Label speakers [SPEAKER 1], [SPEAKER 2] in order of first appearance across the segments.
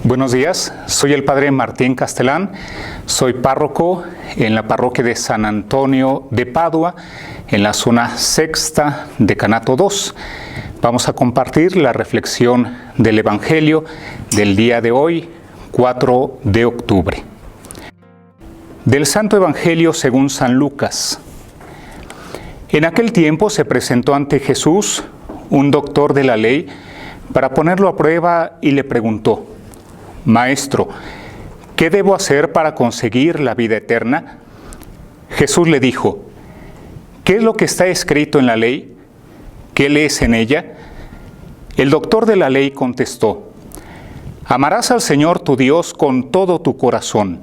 [SPEAKER 1] Buenos días, soy el Padre Martín Castelán, soy párroco en la parroquia de San Antonio de Padua, en la zona sexta, Decanato 2. Vamos a compartir la reflexión del Evangelio del día de hoy, 4 de octubre. Del Santo Evangelio según San Lucas. En aquel tiempo se presentó ante Jesús un doctor de la ley para ponerlo a prueba y le preguntó: Maestro, ¿qué debo hacer para conseguir la vida eterna? Jesús le dijo: ¿qué es lo que está escrito en la ley? ¿Qué lees en ella? El doctor de la ley contestó: amarás al Señor tu Dios con todo tu corazón,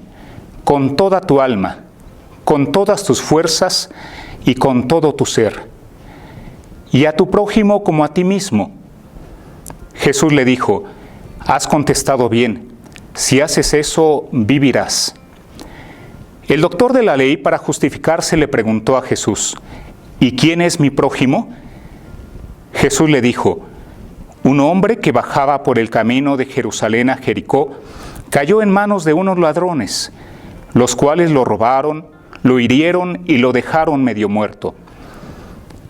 [SPEAKER 1] con toda tu alma, con todas tus fuerzas y con todo tu ser, y a tu prójimo como a ti mismo. Jesús le dijo: has contestado bien, si haces eso, vivirás. El doctor de la ley, para justificarse, le preguntó a Jesús: ¿y quién es mi prójimo? Jesús le dijo: un hombre que bajaba por el camino de Jerusalén a Jericó cayó en manos de unos ladrones, los cuales lo robaron, lo hirieron y lo dejaron medio muerto.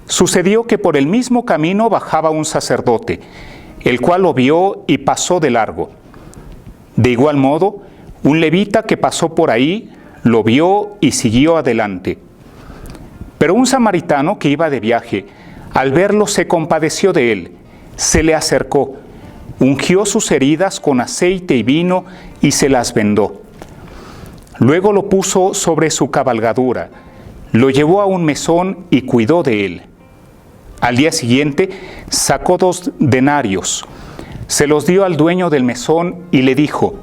[SPEAKER 1] Sucedió que por el mismo camino bajaba un sacerdote, el cual lo vio y pasó de largo. De igual modo, un levita que pasó por ahí lo vio y siguió adelante. Pero un samaritano que iba de viaje, al verlo se compadeció de él, se le acercó, ungió sus heridas con aceite y vino y se las vendó. Luego lo puso sobre su cabalgadura, lo llevó a un mesón y cuidó de él. Al día siguiente sacó 2 denarios, se los dio al dueño del mesón y le dijo: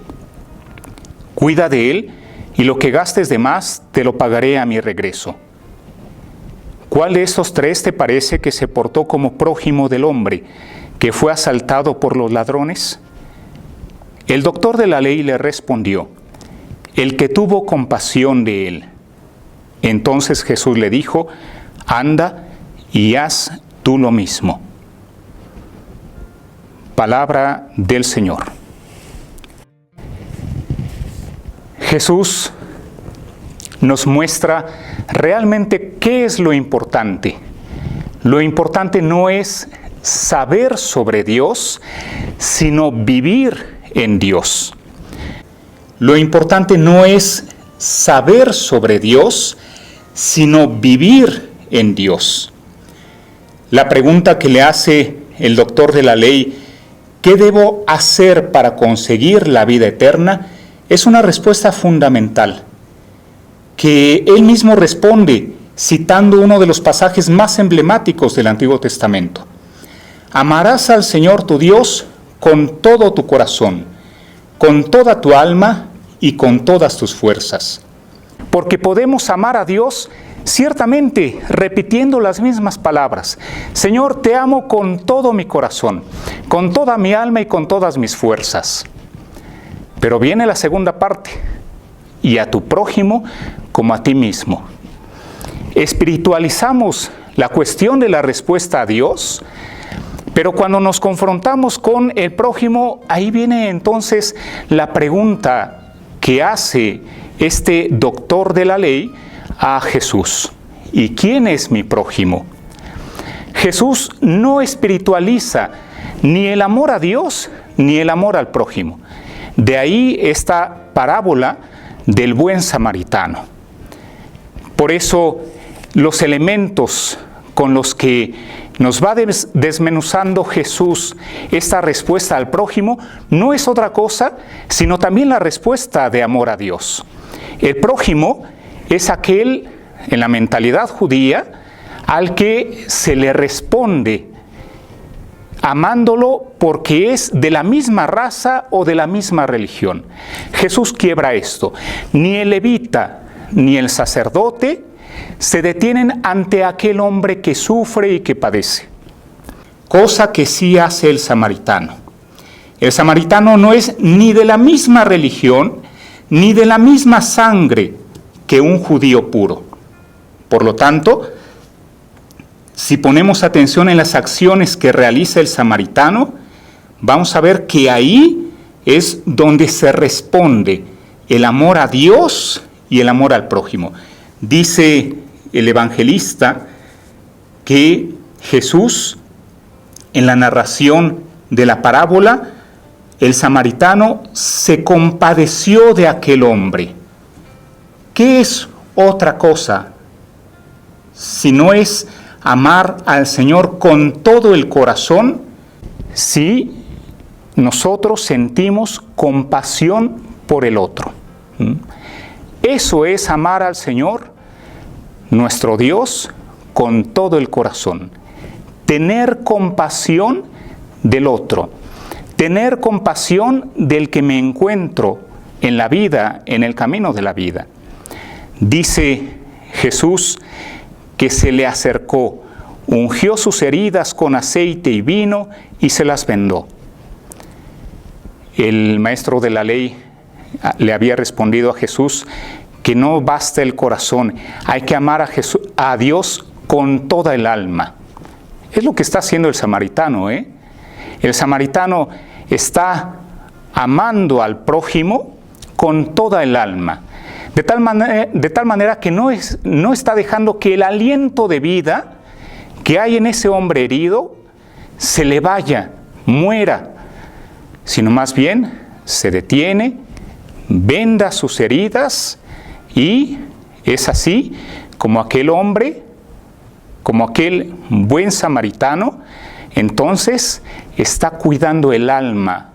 [SPEAKER 1] cuida de él y lo que gastes de más te lo pagaré a mi regreso. ¿Cuál de estos 3 te parece que se portó como prójimo del hombre que fue asaltado por los ladrones? El doctor de la ley le respondió: el que tuvo compasión de él. Entonces Jesús le dijo: anda y haz tú lo mismo. Palabra del Señor. Jesús nos muestra realmente qué es lo importante. Lo importante no es saber sobre Dios, sino vivir en Dios. Lo importante no es saber sobre Dios, sino vivir en Dios. La pregunta que le hace el doctor de la ley, ¿qué debo hacer para conseguir la vida eterna?, es una respuesta fundamental, que él mismo responde citando uno de los pasajes más emblemáticos del Antiguo Testamento. Amarás al Señor tu Dios con todo tu corazón, con toda tu alma y con todas tus fuerzas. Porque podemos amar a Dios ciertamente repitiendo las mismas palabras. Señor, te amo con todo mi corazón, con toda mi alma y con todas mis fuerzas. Pero viene la segunda parte: y a tu prójimo como a ti mismo. Espiritualizamos la cuestión de la respuesta a Dios, pero cuando nos confrontamos con el prójimo, ahí viene entonces la pregunta que hace este doctor de la ley a Jesús: ¿y quién es mi prójimo? Jesús no espiritualiza ni el amor a Dios ni el amor al prójimo. De ahí esta parábola del buen samaritano. Por eso los elementos con los que nos va desmenuzando Jesús esta respuesta al prójimo no es otra cosa, sino también la respuesta de amor a Dios. El prójimo es aquel, en la mentalidad judía, al que se le responde amándolo porque es de la misma raza o de la misma religión. Jesús quiebra esto. Ni el levita ni el sacerdote se detienen ante aquel hombre que sufre y que padece, cosa que sí hace el samaritano. El samaritano no es ni de la misma religión ni de la misma sangre que un judío puro. Por lo tanto, si ponemos atención en las acciones que realiza el samaritano, vamos a ver que ahí es donde se responde el amor a Dios y el amor al prójimo. Dice el evangelista que Jesús, en la narración de la parábola, el samaritano se compadeció de aquel hombre. ¿Qué es otra cosa si no es amar al Señor con todo el corazón si nosotros sentimos compasión por el otro? Eso es amar al Señor, nuestro Dios, con todo el corazón. Tener compasión del otro, tener compasión del que me encuentro en la vida, en el camino de la vida. Dice Jesús que se le acercó, ungió sus heridas con aceite y vino y se las vendó. El maestro de la ley le había respondido a Jesús que no basta el corazón, hay que amar a Dios con toda el alma. Es lo que está haciendo el samaritano, ¿eh? El samaritano está amando al prójimo con toda el alma. De tal manera que no está dejando que el aliento de vida que hay en ese hombre herido se le vaya, muera, sino más bien se detiene, venda sus heridas y es así como aquel hombre, como aquel buen samaritano, entonces está cuidando el alma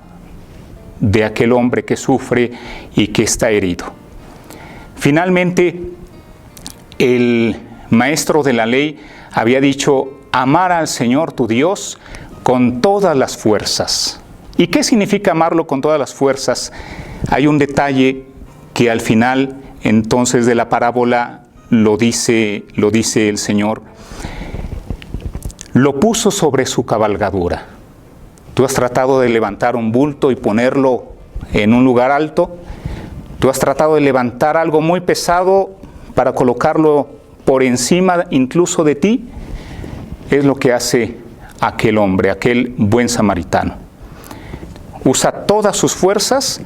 [SPEAKER 1] de aquel hombre que sufre y que está herido. Finalmente, el maestro de la ley había dicho, amar al Señor tu Dios con todas las fuerzas. ¿Y qué significa amarlo con todas las fuerzas? Hay un detalle que al final entonces de la parábola lo dice el Señor. Lo puso sobre su cabalgadura. ¿Tú has tratado de levantar un bulto y ponerlo en un lugar alto? ¿Tú has tratado de levantar algo muy pesado para colocarlo por encima incluso de ti? Es lo que hace aquel hombre, aquel buen samaritano. Usa todas sus fuerzas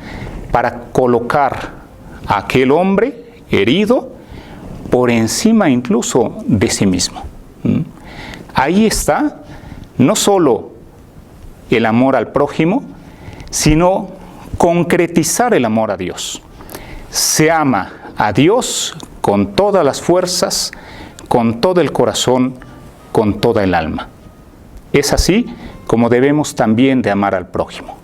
[SPEAKER 1] para colocar a aquel hombre herido por encima incluso de sí mismo. Ahí está no solo el amor al prójimo, sino concretizar el amor a Dios. Se ama a Dios con todas las fuerzas, con todo el corazón, con toda el alma. Es así como debemos también de amar al prójimo.